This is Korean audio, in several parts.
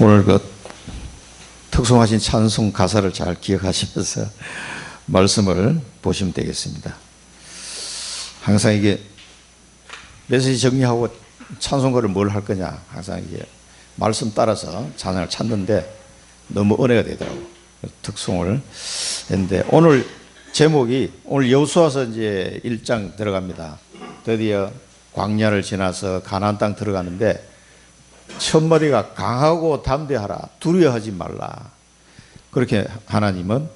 오늘 그 특송하신 찬송 가사를 잘 기억하시면서 말씀을 보시면 되겠습니다. 항상 이게 메시지 정리하고 찬송가를 뭘 할 거냐, 항상 이게 말씀 따라서 찬양을 찾는데 너무 은혜가 되더라고요. 특송을 했는데 오늘 제목이, 오늘 여호수아서 이제 1장 들어갑니다. 드디어 광야를 지나서 가나안 땅 들어가는데 첫 마디가 강하고 담대하라, 두려워하지 말라. 그렇게 하나님은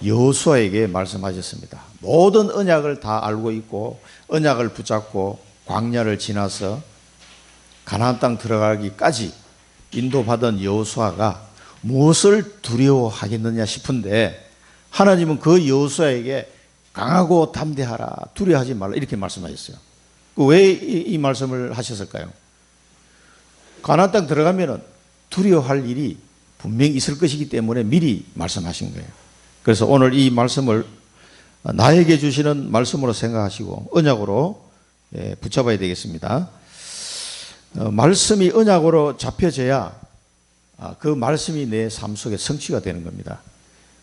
여호수아에게 말씀하셨습니다. 모든 언약을 다 알고 있고 언약을 붙잡고 광야를 지나서 가나안 땅 들어가기까지 인도받은 여호수아가 무엇을 두려워하겠느냐 싶은데, 하나님은 그 여호수아에게 강하고 담대하라, 두려워하지 말라 이렇게 말씀하셨어요. 왜 이 말씀을 하셨을까요? 가나안 땅 들어가면 두려워할 일이 분명히 있을 것이기 때문에 미리 말씀하신 거예요. 그래서 오늘 이 말씀을 나에게 주시는 말씀으로 생각하시고 언약으로 붙잡아야 되겠습니다. 말씀이 언약으로 잡혀져야 그 말씀이 내 삶 속에 성취가 되는 겁니다.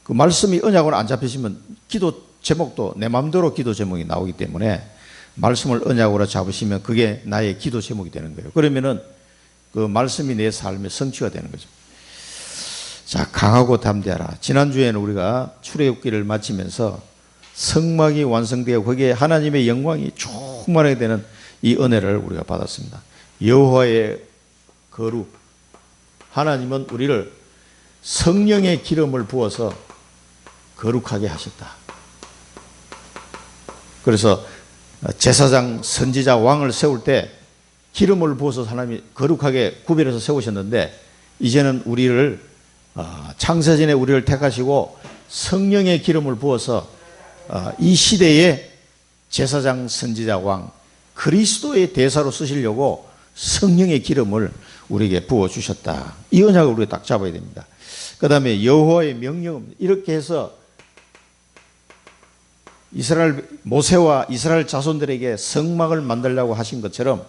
그 말씀이 언약으로 안 잡히시면 기도 제목도 내 마음대로 기도 제목이 나오기 때문에 말씀을 언약으로 잡으시면 그게 나의 기도 제목이 되는 거예요. 그러면은 그 말씀이 내 삶의 성취가 되는 거죠. 자, 강하고 담대하라. 지난주에는 우리가 출애굽기를 마치면서 성막이 완성되고 거기에 하나님의 영광이 충만하게 되는 이 은혜를 우리가 받았습니다. 여호와의 거룩, 하나님은 우리를 성령의 기름을 부어서 거룩하게 하셨다. 그래서 제사장, 선지자, 왕을 세울 때 기름을 부어서 하나님이 거룩하게 구별해서 세우셨는데, 이제는 우리를 창세전에 우리를 택하시고 성령의 기름을 부어서 이 시대에 제사장, 선지자, 왕, 그리스도의 대사로 쓰시려고 성령의 기름을 우리에게 부어주셨다. 이 언약을 우리가 딱 잡아야 됩니다. 그 다음에 여호와의 명령, 이렇게 해서 모세와 이스라엘 자손들에게 성막을 만들려고 하신 것처럼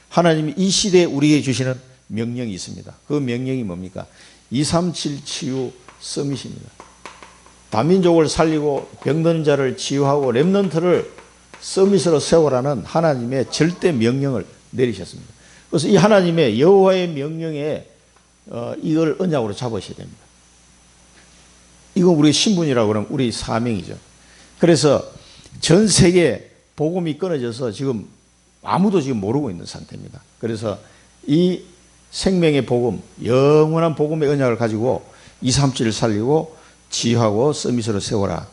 하나님이 이 시대에 우리에게 주시는 명령이 있습니다. 그 명령이 뭡니까? 237 치유 서밋입니다. 다민족을 살리고 병든 자를 치유하고 렘넌트를 서밋으로 세우라는 하나님의 절대 명령을 내리셨습니다. 그래서 이 하나님의 여호와의 명령에 이걸 언약으로 잡으셔야 됩니다. 이건 우리 신분이라고 그러면 우리 사명이죠. 그래서 전 세계에 복음이 끊어져서 지금 아무도 지금 모르고 있는 상태입니다. 그래서 이 생명의 복음, 영원한 복음의 언약을 가지고 237을 살리고 치유하고 서밋으로 세워라.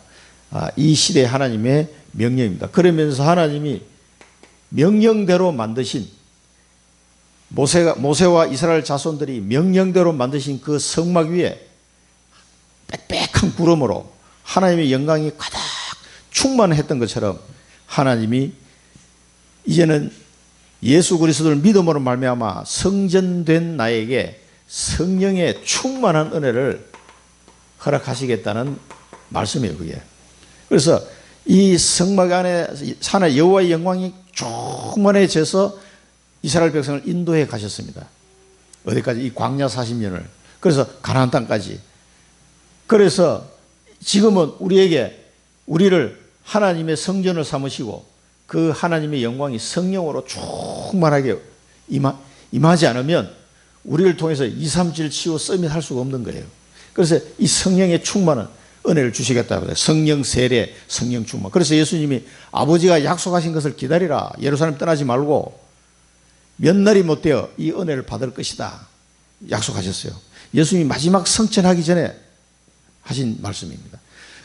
이 시대의 하나님의 명령입니다. 그러면서 하나님이 명령대로 만드신, 모세와 이스라엘 자손들이 명령대로 만드신 그 성막 위에 빽빽한 구름으로 하나님의 영광이 가득 충만했던 것처럼 하나님이 이제는 예수 그리스도를 믿음으로 말미암아 성전된 나에게 성령의 충만한 은혜를 허락하시겠다는 말씀이에요, 그게. 그래서 이 성막 안에 하나님 여호와의 영광이 충만해져서 이스라엘 백성을 인도해 가셨습니다. 어디까지? 이 광야 40년을. 그래서 가나안 땅까지. 그래서 지금은 우리를 하나님의 성전을 삼으시고 그 하나님의 영광이 성령으로 충만하게 임하지 않으면 우리를 통해서 237 치유 서밋 할 수가 없는 거예요. 그래서 이 성령의 충만한 은혜를 주시겠다고 해요. 성령 세례, 성령 충만. 그래서 예수님이 아버지가 약속하신 것을 기다리라, 예루살렘 떠나지 말고 몇 날이 못 되어 이 은혜를 받을 것이다 약속하셨어요. 예수님이 마지막 성천하기 전에 하신 말씀입니다.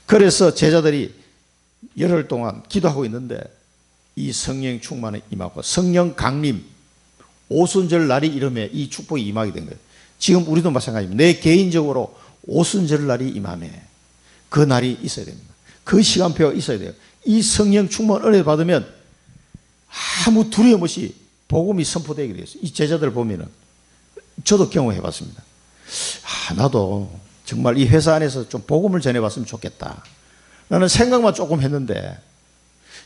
그래서 제자들이 열흘 동안 기도하고 있는데 이 성령 충만에 임하고 성령 강림, 오순절 날이 이름에 이 축복이 임하게 된 거예요. 지금 우리도 마찬가지입니다. 내 개인적으로 오순절 날이 임하네. 그 날이 있어야 됩니다. 그 시간표가 있어야 돼요. 이 성령 충만 은혜 받으면 아무 두려움 없이 복음이 선포되게 되어 있어요. 이 제자들 보면은 저도 경험해 봤습니다. 나도 정말 이 회사 안에서 좀 복음을 전해봤으면 좋겠다. 나는 생각만 조금 했는데,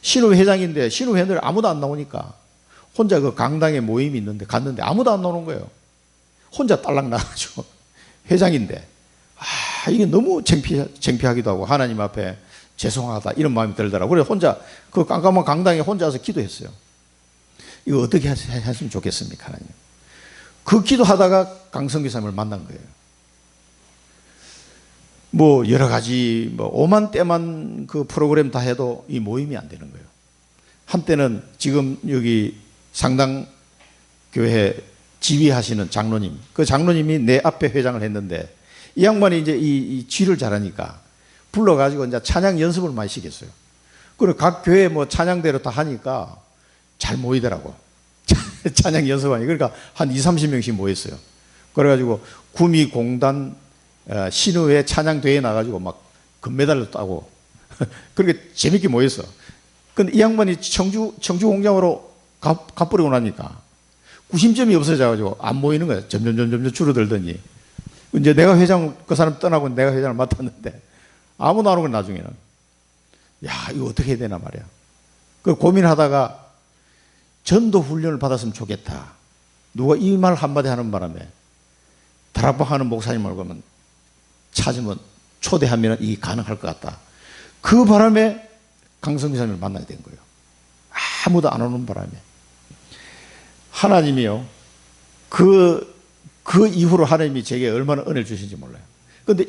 신우회장인데 신우회원들 아무도 안 나오니까 혼자 그 강당에 모임이 있는데 갔는데 아무도 안 나오는 거예요. 혼자 딸랑 나가지고 회장인데 이게 너무 창피하기도 하고 하나님 앞에 죄송하다 이런 마음이 들더라고요. 그래서 혼자 그 깜깜한 강당에 혼자서 기도했어요. 이거 어떻게 했으면 좋겠습니까, 하나님? 그 기도하다가 강성규 사님을 만난 거예요. 뭐 여러 가지 뭐 오만 때만 그 프로그램 다 해도 이 모임이 안 되는 거예요. 한때는 지금 여기 상당교회 지휘하시는 장로님, 그 장로님이 내 앞에 회장을 했는데 이 양반이 이제 이 쥐를 잘하니까 불러가지고 이제 찬양 연습을 많이 시켰어요. 그리고 각 교회 뭐 찬양대로 다 하니까 잘 모이더라고. 찬양 연습하니. 그러니까 한 20, 30명씩 모였어요. 그래가지고 구미공단 신우회 찬양대회에 나가지고 막 금메달을 따고 그렇게 재밌게 모였어. 근데 이 양반이 청주 공장으로 가버리고 나니까 구심점이 없어져가지고 안 모이는 거야. 점점 줄어들더니 이제 내가 회장, 그 사람 떠나고 내가 회장을 맡았는데 아무도 안 오고 나중에는 야, 이거 어떻게 해야 되나 말이야. 그 고민하다가 전도 훈련을 받았으면 좋겠다. 누가 이 말 한마디 하는 바람에 다락방하는 목사님을 그러면 찾으면 초대하면 이게 가능할 것 같다. 그 바람에 강성규 사님을 만나게 된 거예요. 아무도 안 오는 바람에. 하나님이요. 그 이후로 하나님이 제게 얼마나 은혜를 주신지 몰라요. 그런데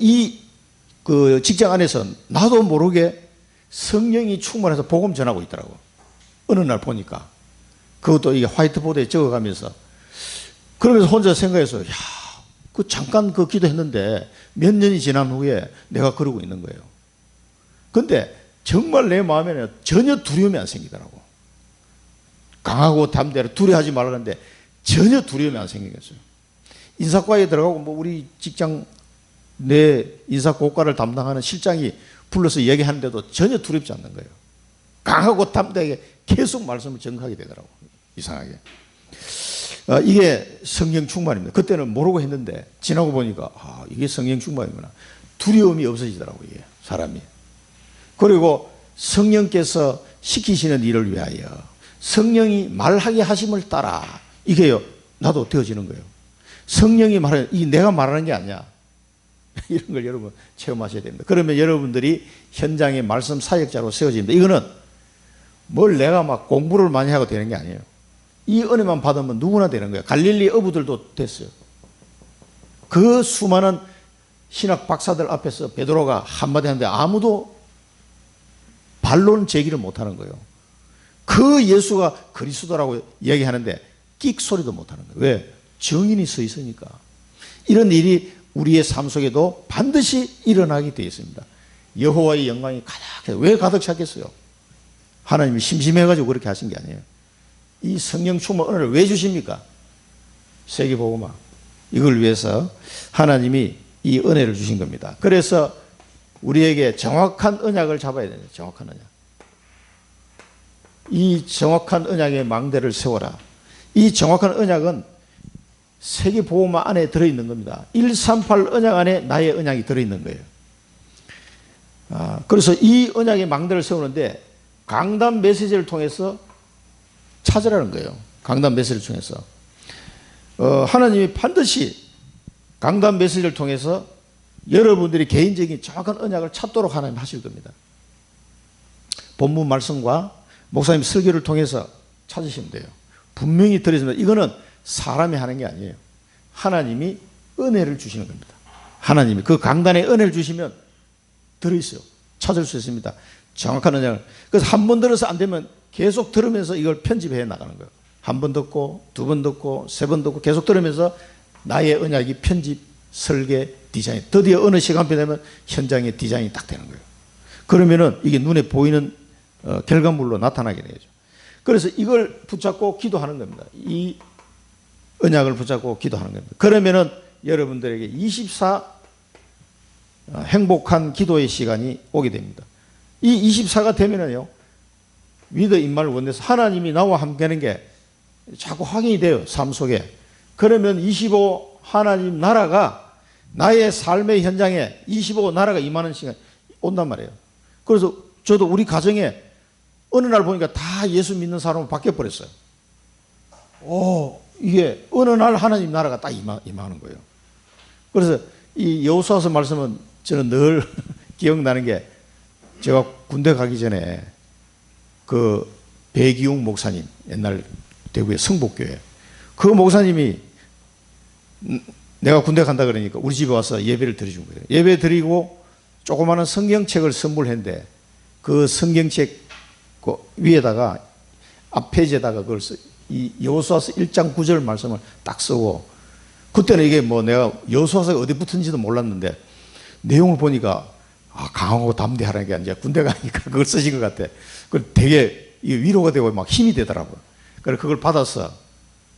그 직장 안에서 나도 모르게 성령이 충만해서 복음 전하고 있더라고. 어느 날 보니까. 그것도 이게 화이트보드에 적어가면서. 그러면서 혼자 생각해서, 야, 잠깐 그 기도했는데 몇 년이 지난 후에 내가 그러고 있는 거예요. 근데 정말 내 마음에는 전혀 두려움이 안 생기더라고. 강하고 담대로 두려워하지 말라는데 전혀 두려움이 안 생기겠어요. 인사과에 들어가고 뭐 우리 직장 내 인사고과를 담당하는 실장이 불러서 얘기하는데도 전혀 두렵지 않는 거예요. 강하고 담대하게 계속 말씀을 전하게 되더라고. 이상하게. 이게 성령 충만입니다. 그때는 모르고 했는데 지나고 보니까 이게 성령 충만이구나. 두려움이 없어지더라고 이게 사람이. 그리고 성령께서 시키시는 일을 위하여 성령이 말하게 하심을 따라 이게요 나도 되어지는 거예요. 성령이 말하는 이 내가 말하는 게 아니야. 이런 걸 여러분 체험하셔야 됩니다. 그러면 여러분들이 현장의 말씀 사역자로 세워집니다. 이거는 뭘 내가 막 공부를 많이 하고 되는 게 아니에요. 이 은혜만 받으면 누구나 되는 거예요. 갈릴리 어부들도 됐어요. 그 수많은 신학 박사들 앞에서 베드로가 한마디 하는데 아무도 반론 제기를 못하는 거예요. 그 예수가 그리스도라고 얘기하는데 끽 소리도 못하는 거예요. 왜? 증인이 서 있으니까. 이런 일이 우리의 삶 속에도 반드시 일어나게 되어 있습니다. 여호와의 영광이 가득해서 왜 가득 찼겠어요? 하나님이 심심해가지고 그렇게 하신 게 아니에요. 이 성령 충만 은혜를 왜 주십니까? 세계복음화 이걸 위해서 하나님이 이 은혜를 주신 겁니다. 그래서 우리에게 정확한 언약을 잡아야 됩니다. 정확한 언약. 이 정확한 언약의 망대를 세워라. 이 정확한 언약은 세계복음화 안에 들어있는 겁니다. 138 언약 안에 나의 언약이 들어있는 거예요. 그래서 이 언약의 망대를 세우는데 강단 메시지를 통해서 찾으라는 거예요. 강단 메시지를 통해서. 하나님이 반드시 강단 메시지를 통해서 여러분들이 개인적인 정확한 언약을 찾도록 하나님 하실 겁니다. 본문 말씀과 목사님 설교를 통해서 찾으시면 돼요. 분명히 들어있습니다. 이거는 사람이 하는 게 아니에요. 하나님이 은혜를 주시는 겁니다. 하나님이 그 강단에 은혜를 주시면 들어있어요. 찾을 수 있습니다. 정확한 언약을. 그래서 한 번 들어서 안 되면 계속 들으면서 이걸 편집해 나가는 거예요. 한 번 듣고 두 번 듣고 세 번 듣고 계속 들으면서 나의 언약이 편집, 설계, 디자인. 드디어 어느 시간표 되면 현장의 디자인이 딱 되는 거예요. 그러면은 이게 눈에 보이는 결과물로 나타나게 되죠. 그래서 이걸 붙잡고 기도하는 겁니다. 이 언약을 붙잡고 기도하는 겁니다. 그러면은 여러분들에게 24 행복한 기도의 시간이 오게 됩니다. 이 24가 되면은요, 위더 인말 원에서 하나님이 나와 함께 하는 게 자꾸 확인이 돼요, 삶 속에. 그러면 25 하나님 나라가 나의 삶의 현장에 25 나라가 임하는 시간이 온단 말이에요. 그래서 저도 우리 가정에 어느 날 보니까 다 예수 믿는 사람으로 바뀌어버렸어요. 이게 어느 날 하나님 나라가 딱 임하는 거예요. 그래서 이 여호수아서 말씀은 저는 늘 기억나는 게, 제가 군대 가기 전에 그 배기웅 목사님, 옛날 대구의 성북교회, 그 목사님이 내가 군대 간다 그러니까 우리 집에 와서 예배를 드려준 거예요. 예배 드리고 조그마한 성경책을 선물했는데, 그 성경책 그 위에다가 앞페이지에다가 그걸 이 여호수아서 1장 9절 말씀을 딱 쓰고, 그때는 이게 뭐 내가 여호수아서가 어디 붙은지도 몰랐는데 내용을 보니까 강하고 담대하라는 게 이제 군대 가니까 그걸 쓰신 것 같아. 그 되게 위로가 되고 막 힘이 되더라고요. 그래서 그걸 받아서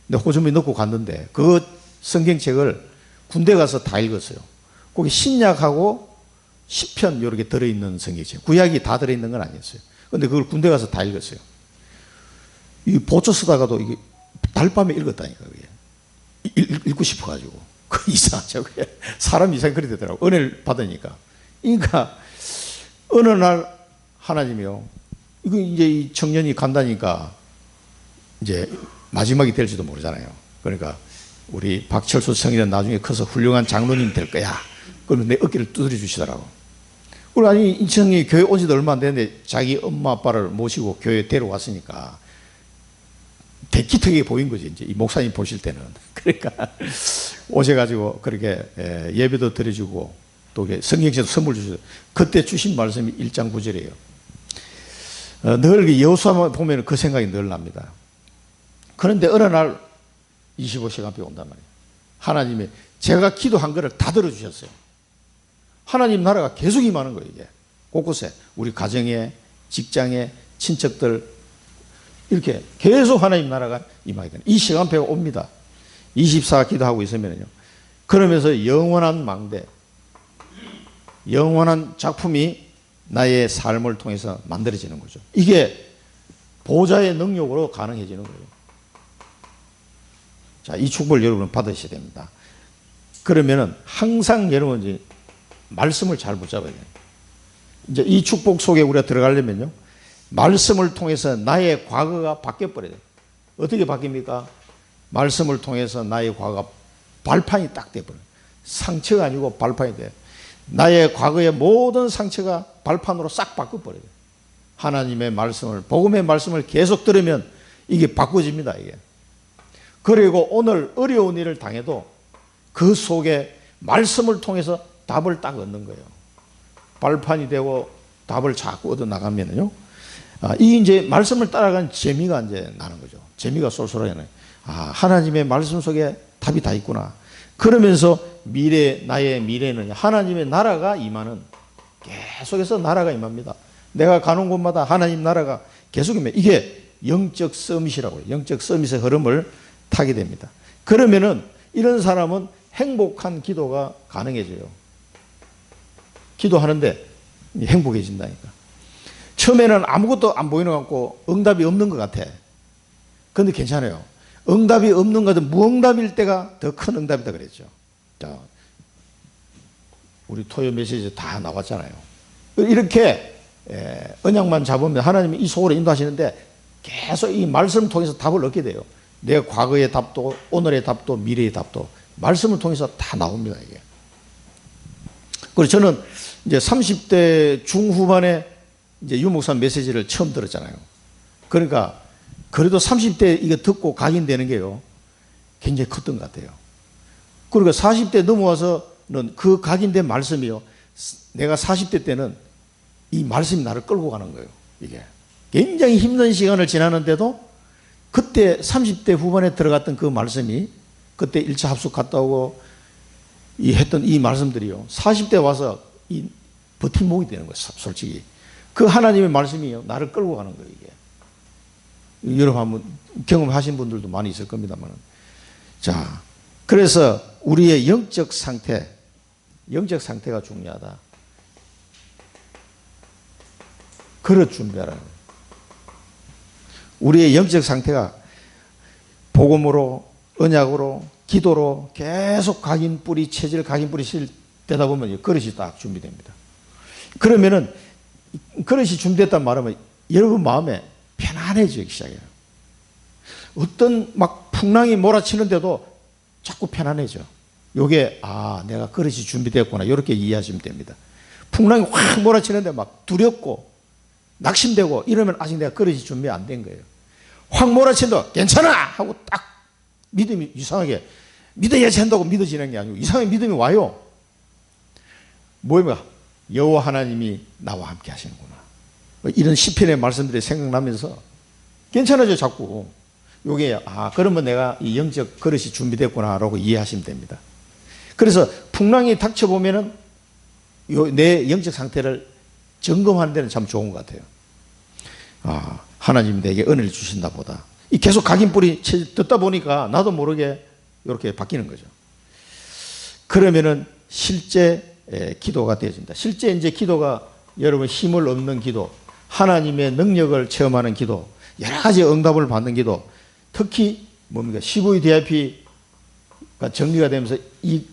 내 호주머니 넣고 갔는데, 그 성경책을 군대 가서 다 읽었어요. 거기 신약하고 시편 이렇게 들어있는 성경책, 구약이 다 들어있는 건 아니었어요. 근데 그걸 군대 가서 다 읽었어요. 이 보초 쓰다가도 이게 달밤에 읽었다니까, 그게. 읽고 싶어가지고. 그 이상하죠. 사람 이상이 그리 되더라고. 은혜를 받으니까. 그러니까, 어느 날 하나님이요, 이거 이제 이 청년이 간다니까 이제 마지막이 될지도 모르잖아요. 그러니까 우리 박철수 성인은 나중에 커서 훌륭한 장로님 될 거야. 그러면 내 어깨를 두드려 주시더라고. 그리고 아니, 인천이 교회 온 지도 얼마 안 됐는데 자기 엄마 아빠를 모시고 교회에 데려왔으니까 대기특하게 보인 거지, 이제 이 목사님 보실 때는. 그러니까 오셔가지고 그렇게 예배도 드려주고 또 성경책도 선물 주시고, 그때 주신 말씀이 1장 9절이에요. 늘 여호수아만 보면 그 생각이 늘 납니다. 그런데 어느 날 25시간표 온단 말이에요. 하나님이 제가 기도한 거를 다 들어주셨어요. 하나님 나라가 계속 임하는 거예요, 이게. 곳곳에. 우리 가정에, 직장에, 친척들, 이렇게 계속 하나님 나라가 임하게 되는. 이 시간표가 옵니다. 24 기도하고 있으면요. 그러면서 영원한 망대, 영원한 작품이 나의 삶을 통해서 만들어지는 거죠. 이게 보좌의 능력으로 가능해지는 거예요. 자, 이 축복을 여러분은 받으셔야 됩니다. 그러면은 항상 여러분 이제 말씀을 잘 붙잡아야 돼요. 이제 이 축복 속에 우리가 들어가려면요, 말씀을 통해서 나의 과거가 바뀌어버려야 돼요. 어떻게 바뀝니까? 말씀을 통해서 나의 과거가 발판이 딱 돼버려요. 상처가 아니고 발판이 돼요. 나의 과거의 모든 상처가 발판으로 싹 바꿔버려요. 하나님의 말씀을, 복음의 말씀을 계속 들으면 이게 바꿔집니다, 이게. 그리고 오늘 어려운 일을 당해도 그 속에 말씀을 통해서 답을 딱 얻는 거예요. 발판이 되고 답을 자꾸 얻어 나가면요, 이 이제 말씀을 따라가는 재미가 이제 나는 거죠. 재미가 쏠쏠하잖아요. 하나님의 말씀 속에 답이 다 있구나. 그러면서 나의 미래는 하나님의 나라가 임하는, 계속해서 나라가 임합니다. 내가 가는 곳마다 하나님 나라가 계속 임해. 이게 영적 서밋이라고 해요. 영적 서밋의 흐름을 타게 됩니다. 그러면은 이런 사람은 행복한 기도가 가능해져요. 기도하는데 행복해진다니까. 처음에는 아무것도 안 보이는 것 같고 응답이 없는 것 같아. 그런데 괜찮아요. 응답이 없는 것은 무응답일 때가 더 큰 응답이다 그랬죠. 자, 우리 토요 메시지 다 나왔잖아요. 이렇게 언약만 잡으면 하나님이 이 속으로 인도하시는데 계속 이 말씀을 통해서 답을 얻게 돼요. 내 과거의 답도, 오늘의 답도, 미래의 답도 말씀을 통해서 다 나옵니다, 이게. 그리고 저는 이제 30대 중후반에 이제 유 목사 메시지를 처음 들었잖아요. 그러니까 그래도 30대 이거 듣고 각인되는 게요, 굉장히 컸던 것 같아요. 그리고 40대 넘어와서는 그 각인된 말씀이요, 내가 40대 때는 이 말씀이 나를 끌고 가는 거예요. 이게 굉장히 힘든 시간을 지나는데도 그때 30대 후반에 들어갔던 그 말씀이, 그때 1차 합숙 갔다 오고 했던 이 말씀들이요, 40대 와서 이 버팀목이 되는 거예요. 솔직히 그 하나님의 말씀이요, 나를 끌고 가는 거예요. 이게 여러분 한번 경험하신 분들도 많이 있을 겁니다만, 자, 그래서 우리의 영적 상태가 중요하다. 그릇 준비하라는 거예요. 우리의 영적 상태가 복음으로, 언약으로, 기도로 계속 각인뿌리, 체질 각인뿌리 되다 보면 그릇이 딱 준비됩니다. 그러면은 그릇이 준비됐단 말하면 여러분 마음에 편안해지기 시작해요. 어떤 막 풍랑이 몰아치는데도 자꾸 편안해져. 요게 내가 그릇이 준비됐구나 이렇게 이해하시면 됩니다. 풍랑이 확 몰아치는데 막 두렵고 낙심되고 이러면 아직 내가 그릇이 준비 안 된 거예요. 확 몰아친다 괜찮아 하고 딱 믿음이 이상하게 믿어야지 한다고 믿어지는 게 아니고 이상하게 믿음이 와요. 뭐야? 여호와 하나님이 나와 함께 하시는구나. 이런 시편의 말씀들이 생각나면서 괜찮아져 자꾸. 요게 그러면 내가 이 영적 그릇이 준비됐구나라고 이해하시면 됩니다. 그래서 풍랑이 닥쳐보면은 내 영적 상태를 점검하는 데는 참 좋은 것 같아요. 하나님이 내게 은혜를 주신다 보다. 이 계속 각인뿌리 듣다 보니까 나도 모르게 이렇게 바뀌는 거죠. 그러면은 실제 기도가 되어진다. 실제 이제 기도가 여러분 힘을 얻는 기도, 하나님의 능력을 체험하는 기도, 여러 가지 응답을 받는 기도, 특히 뭡니까? CVDIP가 정리가 되면서 이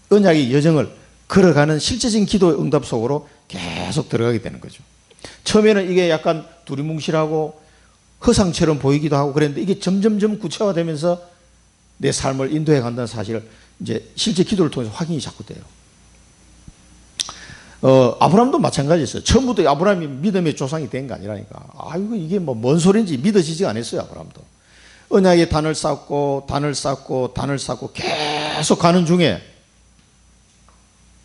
언약의 여정을 걸어가는 실제적인 기도의 응답 속으로 계속 들어가게 되는 거죠. 처음에는 이게 약간 두리뭉실하고 허상처럼 보이기도 하고 그랬는데 이게 점점점 구체화되면서 내 삶을 인도해 간다는 사실을 이제 실제 기도를 통해서 확인이 자꾸 돼요. 아브라함도 마찬가지였어요. 처음부터 아브라함이 믿음의 조상이 된 게 아니라니까. 이게 뭐 뭔 소리인지 믿어지지가 않았어요, 아브라함도. 언약의 단을 쌓고 계속 가는 중에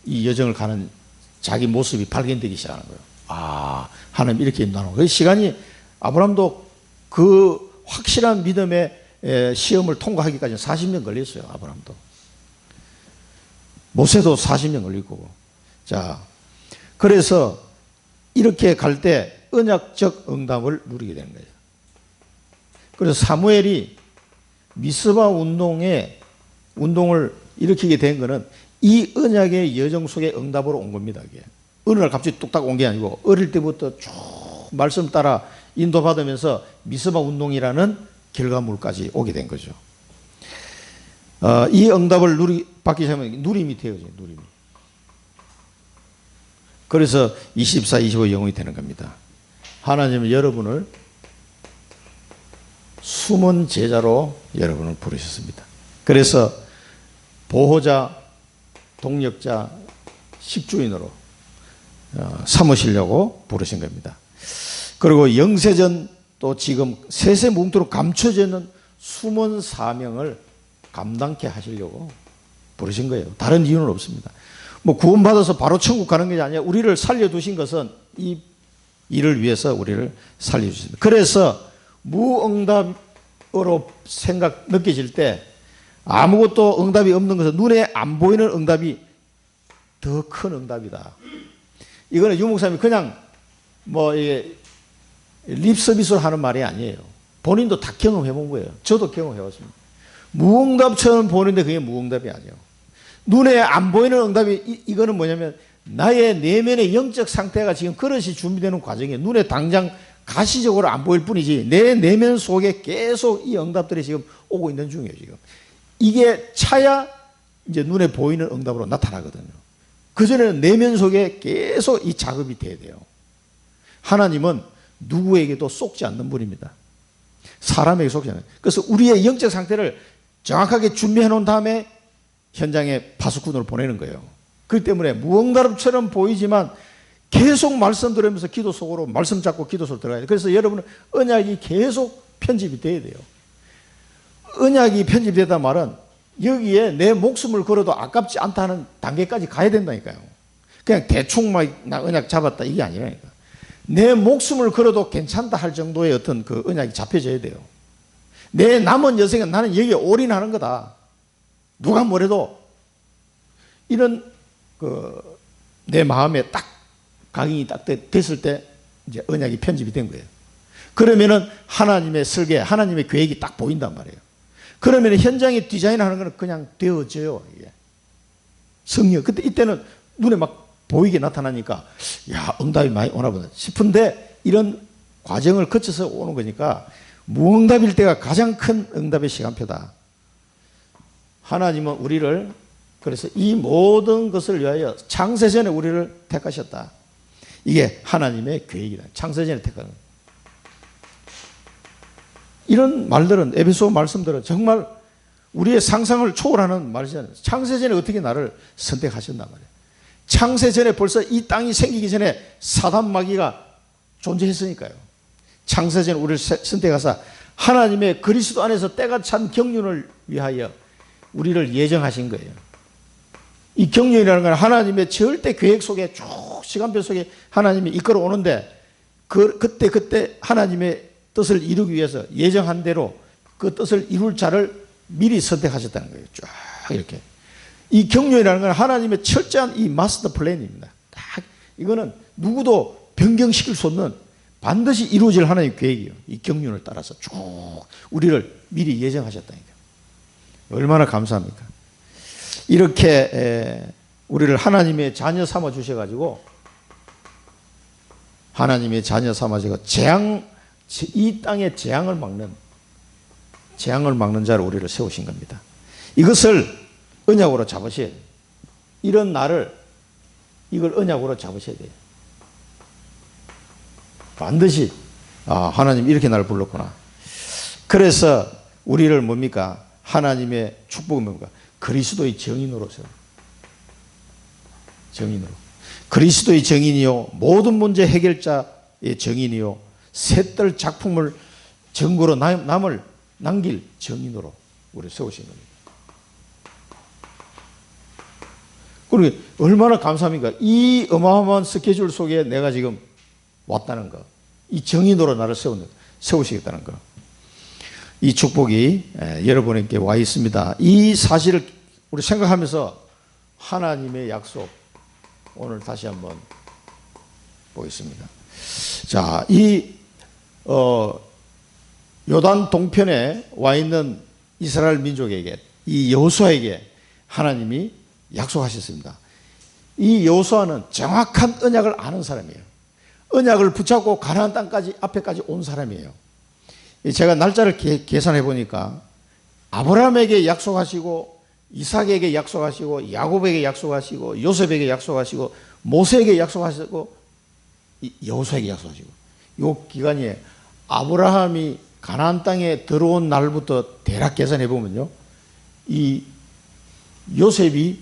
이 여정을 가는 자기 모습이 발견되기 시작하는 거예요. 하나님 이렇게 인도하는 거예요. 시간이 아브라함도 그 확실한 믿음의 시험을 통과하기까지는 40년 걸렸어요, 아브라함도. 모세도 40년 걸리고. 자, 그래서 이렇게 갈 때 언약적 응답을 누리게 되는 거예요. 그래서 사무엘이 미스바 운동을 일으키게 된 거는 이 언약의 여정 속의 응답으로 온 겁니다. 이게. 어느 날 갑자기 뚝딱 온 게 아니고 어릴 때부터 쭉 말씀 따라 인도받으면서 미스바 운동이라는 결과물까지 오게 된 거죠. 이 응답을 받기 시작하면 누림이 되어져요. 누림이. 그래서 24, 25 영웅이 되는 겁니다. 하나님은 여러분을 숨은 제자로 여러분을 부르셨습니다. 그래서 보호자, 동력자, 식주인으로 삼으시려고 부르신 겁니다. 그리고 영세전 또 지금 세세뭉토록 감춰져 있는 숨은 사명을 감당케 하시려고 부르신 거예요. 다른 이유는 없습니다. 뭐 구원받아서 바로 천국 가는 것이 아니라 우리를 살려두신 것은 이 일을 위해서 우리를 살려주십니다. 그래서 무응답으로 느껴질 때 아무것도 응답이 없는 것은 눈에 안 보이는 응답이 더 큰 응답이다. 이거는 유 목사님이 그냥 뭐 립 서비스로 하는 말이 아니에요. 본인도 다 경험해 본 거예요. 저도 경험해 봤습니다. 무응답처럼 보이는데 그게 무응답이 아니에요. 눈에 안 보이는 응답이 이거는 뭐냐면 나의 내면의 영적 상태가 지금 그릇이 준비되는 과정이에요. 눈에 당장 가시적으로 안 보일 뿐이지 내 내면 속에 계속 이 응답들이 지금 오고 있는 중이에요. 지금 이게 차야 이제 눈에 보이는 응답으로 나타나거든요. 그전에는 내면 속에 계속 이 작업이 돼야 돼요. 하나님은 누구에게도 속지 않는 분입니다. 사람에게 속지 않아요. 그래서 우리의 영적 상태를 정확하게 준비해 놓은 다음에 현장에 파수꾼으로 보내는 거예요. 그렇기 때문에 무응답처럼 보이지만 계속 말씀 들으면서 기도 속으로 말씀 잡고 기도 속으로 들어가야 돼요. 그래서 여러분은 언약이 계속 편집이 돼야 돼요. 언약이 편집되다 말은 여기에 내 목숨을 걸어도 아깝지 않다는 단계까지 가야 된다니까요. 그냥 대충 막 나 언약 잡았다 이게 아니라니까. 내 목숨을 걸어도 괜찮다 할 정도의 어떤 그 언약이 잡혀져야 돼요. 내 남은 여생은 나는 여기에 올인하는 거다. 누가 뭐래도 이런 내 마음에 딱 각인이 딱 됐을 때 이제 언약이 편집이 된 거예요. 그러면은 하나님의 설계, 하나님의 계획이 딱 보인단 말이에요. 그러면 현장에 디자인하는 거는 그냥 되어져요. 이게 성령. 그때 이때는 눈에 막 보이게 나타나니까 야 응답이 많이 오나 보다 싶은데 이런 과정을 거쳐서 오는 거니까 무응답일 때가 가장 큰 응답의 시간표다. 하나님은 우리를 그래서 이 모든 것을 위하여 창세전에 우리를 택하셨다. 이게 하나님의 계획이다. 창세전에 택하는 거예요. 이런 말들은 에베소 말씀들은 정말 우리의 상상을 초월하는 말이잖아요. 창세전에 어떻게 나를 선택하셨단 말이에요. 창세전에 벌써 이 땅이 생기기 전에 사단 마귀가 존재했으니까요. 창세전에 우리를 선택하사 하나님의 그리스도 안에서 때가 찬 경륜을 위하여 우리를 예정하신 거예요. 이 경륜이라는 건 하나님의 절대 계획 속에 쭉 시간표 속에 하나님이 이끌어 오는데 그때 하나님의 뜻을 이루기 위해서 예정한 대로 그 뜻을 이룰 자를 미리 선택하셨다는 거예요. 쫙 이렇게. 이 경륜이라는 건 하나님의 철저한 이 마스터 플랜입니다. 딱 이거는 누구도 변경시킬 수 없는 반드시 이루어질 하나님의 계획이에요. 이 경륜을 따라서 쭉 우리를 미리 예정하셨다니까요. 얼마나 감사합니까? 이렇게 우리를 하나님의 자녀 삼아 주셔가지고 하나님의 자녀 삼아서 이 땅의 재앙을 막는 자를 우리를 세우신 겁니다. 이것을 언약으로 잡으셔야 돼요. 이런 나를 이걸 언약으로 잡으셔야 돼요. 반드시 하나님 이렇게 나를 불렀구나. 그래서 우리를 뭡니까? 하나님의 축복은 뭡니까? 그리스도의 증인으로 세워. 증인으로. 그리스도의 증인이요 모든 문제 해결자의 증인이요 셋들 작품을 증거로 남을 남길 증인으로 우리 세우신 겁니다. 그리고 얼마나 감사합니까? 이 어마어마한 스케줄 속에 내가 지금 왔다는 거. 이 증인으로 나를 세우시겠다는 거. 이 축복이 여러분에게 와 있습니다. 이 사실을 우리 생각하면서 하나님의 약속 오늘 다시 한번 보겠습니다. 자, 이 요단 동편에 와 있는 이스라엘 민족에게 이 여호수아에게 하나님이 약속하셨습니다. 이 여호수아는 정확한 언약을 아는 사람이에요. 언약을 붙잡고 가나안 땅까지 앞에까지 온 사람이에요. 제가 날짜를 계산해 보니까 아브라함에게 약속하시고 이삭에게 약속하시고 야곱에게 약속하시고 요셉에게 약속하시고 모세에게 약속하시고 여호수아에게 약속하시고 이 기간이 아브라함이 가나안 땅에 들어온 날부터 대략 계산해 보면요, 이 요셉이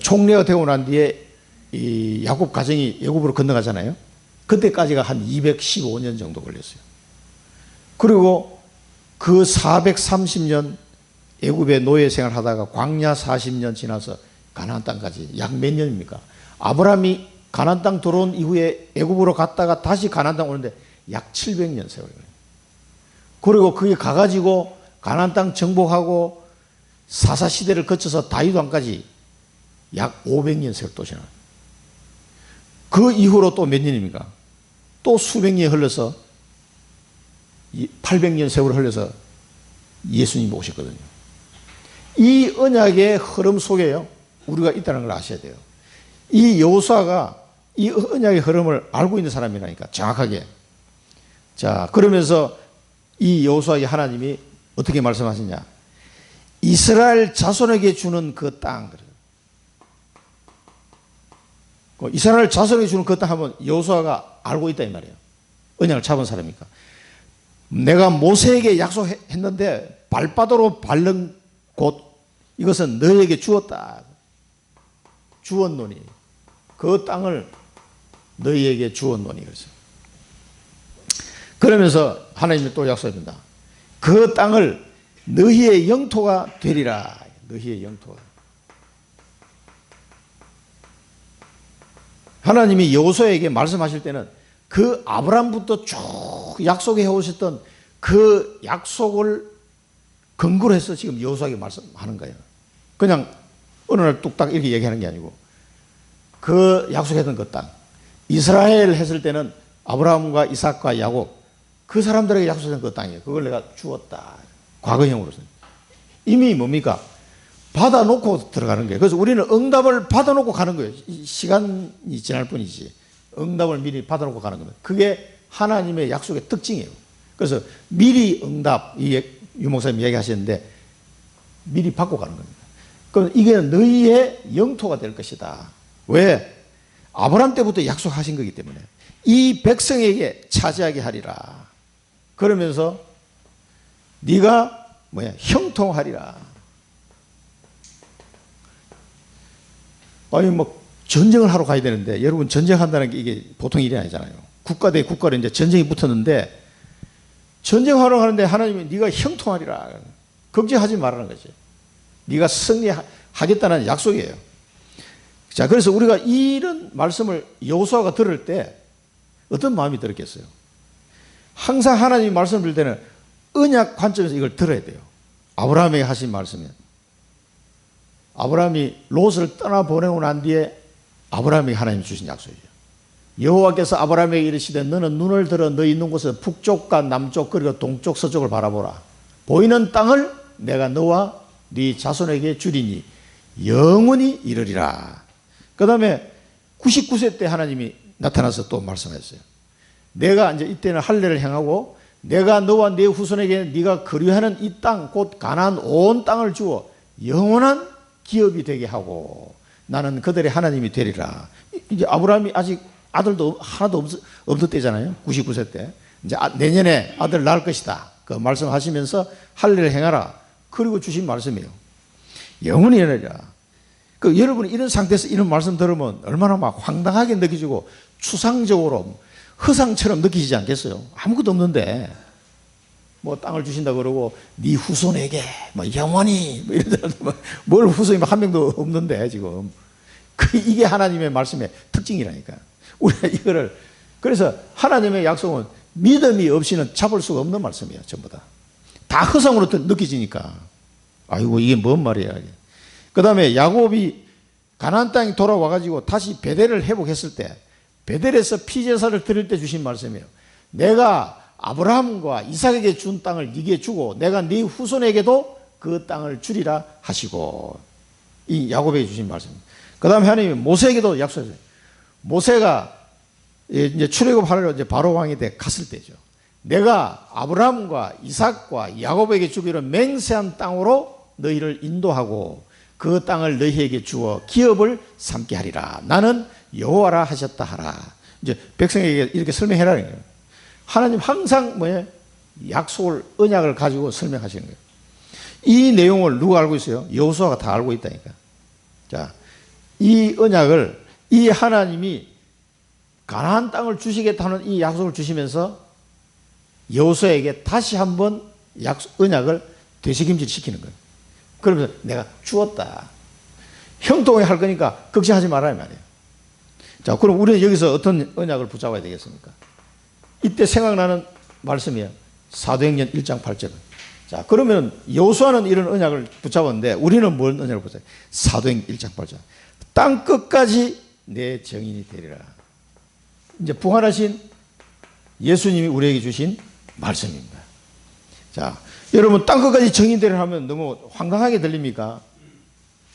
총리가 되고 난 뒤에 이 야곱 가정이 애굽으로 건너가잖아요. 그때까지가 한 215년 정도 걸렸어요. 그리고 그 430년 애굽의 노예 생활하다가 광야 40년 지나서 가나안 땅까지 약 몇 년입니까? 아브라함이 가나안 땅 들어온 이후에 애굽으로 갔다가 다시 가나안 땅 오는데 약 700년 세월 걸려요. 그리고 그게 가가지고 가나안 땅 정복하고 사사 시대를 거쳐서 다윗 왕까지 약 500년 세월 또 지나요. 그 이후로 또 몇 년입니까? 또 수백 년이 흘러서 800년 세월을 흘려서 예수님이 오셨거든요. 이 언약의 흐름 속에요, 우리가 있다는 걸 아셔야 돼요. 이 여호수아가 이 언약의 흐름을 알고 있는 사람이라니까, 정확하게. 자, 그러면서 이 여호수아에게 하나님이 어떻게 말씀하시냐? 이스라엘 자손에게 주는 그 땅. 이스라엘 자손에게 주는 그 땅 하면 여호수아가 알고 있다 이 말이에요. 언약을 잡은 사람이니까. 내가 모세에게 약속했는데 발바닥으로 밟는 곳, 이것은 너에게 주었다. 주었노니. 그 땅을 너희에게 주었노니. 그러면서 하나님이 또 약속합니다. 그 땅을 너희의 영토가 되리라. 너희의 영토가. 하나님이 여호수아에게 말씀하실 때는 그 아브라함부터 쭉 약속해 오셨던 그 약속을 근거로 해서 지금 여호수아에게 말씀하는 거예요. 그냥 어느 날 뚝딱 이렇게 얘기하는 게 아니고 그 약속했던 그 땅, 이스라엘 했을 때는 아브라함과 이삭과 야곱, 그 사람들에게 약속했던 그 땅이에요. 그걸 내가 주었다. 과거형으로서. 이미 뭡니까? 받아놓고 들어가는 거예요. 그래서 우리는 응답을 받아놓고 가는 거예요. 시간이 지날 뿐이지. 응답을 미리 받아놓고 가는 겁니다. 그게 하나님의 약속의 특징이에요. 그래서 미리 응답, 유 목사님 얘기하셨는데 미리 받고 가는 겁니다. 그럼 이게 너희의 영토가 될 것이다. 왜? 아브라함 때부터 약속하신 거기 때문에 이 백성에게 차지하게 하리라. 그러면서 네가 형통하리라. 아니 뭐 전쟁을 하러 가야 되는데 여러분 전쟁한다는 게 이게 보통 일이 아니잖아요. 국가 대 국가로 이제 전쟁이 붙었는데 전쟁하러 가는데 하나님이 네가 형통하리라. 걱정하지 말라는 거지. 네가 승리하겠다는 약속이에요. 자, 그래서 우리가 이런 말씀을 여호수아가 들을 때 어떤 마음이 들었겠어요? 항상 하나님이 말씀을 드릴 때는 언약 관점에서 이걸 들어야 돼요. 아브라함에게 하신 말씀이에요. 아브라함이 롯을 떠나보내고 난 뒤에 아브라함에게 하나님이 주신 약속이에요. 여호와께서 아브라함에게 이르시되 너는 눈을 들어 너 있는 곳에서 북쪽과 남쪽 그리고 동쪽 서쪽을 바라보라. 보이는 땅을 내가 너와 네 자손에게 주리니 영원히 이르리라. 그 다음에 99세 때 하나님이 나타나서 또 말씀했어요. 내가 이제 이때는 할례를 행하고 내가 너와 네 후손에게 네가 그리하는 이 땅 곧 가나안 온 땅을 주어 영원한 기업이 되게 하고 나는 그들의 하나님이 되리라. 이제 아브라함이 아직 아들도 하나도 없을 때잖아요. 99세 때. 이제 내년에 아들 낳을 것이다. 그 말씀하시면서 할례를 행하라. 그리고 주신 말씀이에요. 영원히 이르리라. 그 여러분이 이런 상태에서 이런 말씀 들으면 얼마나 막 황당하게 느껴지고 추상적으로 허상처럼 느끼지 않겠어요? 아무것도 없는데 뭐 땅을 주신다 그러고 네 후손에게 뭐 영원히 뭐 이러더라도 뭘 후손이 한 명도 없는데 지금 이게 하나님의 말씀의 특징이라니까. 우리가 이거를 그래서 하나님의 약속은 믿음이 없이는 잡을 수가 없는 말씀이에요. 전부 다 허상으로 느껴지니까 아이고 이게 뭔 말이야. 그 다음에 야곱이 가나안 땅에 돌아와 가지고 다시 베델을 회복했을 때 베델에서 피제사를 드릴 때 주신 말씀이에요. 내가 아브라함과 이삭에게 준 땅을 네게 주고 내가 네 후손에게도 그 땅을 주리라 하시고 이 야곱에게 주신 말씀입니다. 그 다음에 하나님이 모세에게도 약속했어요. 모세가 이제 출애굽하러 이제 바로 왕이 돼 갔을 때죠. 내가 아브라함과 이삭과 야곱에게 주기로 맹세한 땅으로 너희를 인도하고 그 땅을 너희에게 주어 기업을 삼게 하리라. 나는 여호와라 하셨다 하라. 이제 백성에게 이렇게 설명해라는 거예요. 하나님 항상 약속을 언약을 가지고 설명하시는 거예요. 이 내용을 누가 알고 있어요? 여호수아가 다 알고 있다니까. 자, 이 언약을 이 하나님이 가나안 땅을 주시겠다는 이 약속을 주시면서 여호수아에게 다시 한번 언약을 되새김질 시키는 거예요. 그러면서 내가 주었다. 형통하게 할 거니까 걱정하지 말아야 말이에요. 자, 그럼 우리는 여기서 어떤 언약을 붙잡아야 되겠습니까? 이때 생각나는 말씀이에요. 사도행전 1장 8절. 자, 그러면 여호수아는 이런 언약을 붙잡았는데 우리는 뭔 언약을 붙잡아요? 사도행전 1장 8절. 땅 끝까지 내 증인이 되리라. 이제 부활하신 예수님이 우리에게 주신 말씀입니다. 자, 여러분 땅 끝까지 증인 되리라 하면 너무 황당하게 들립니까?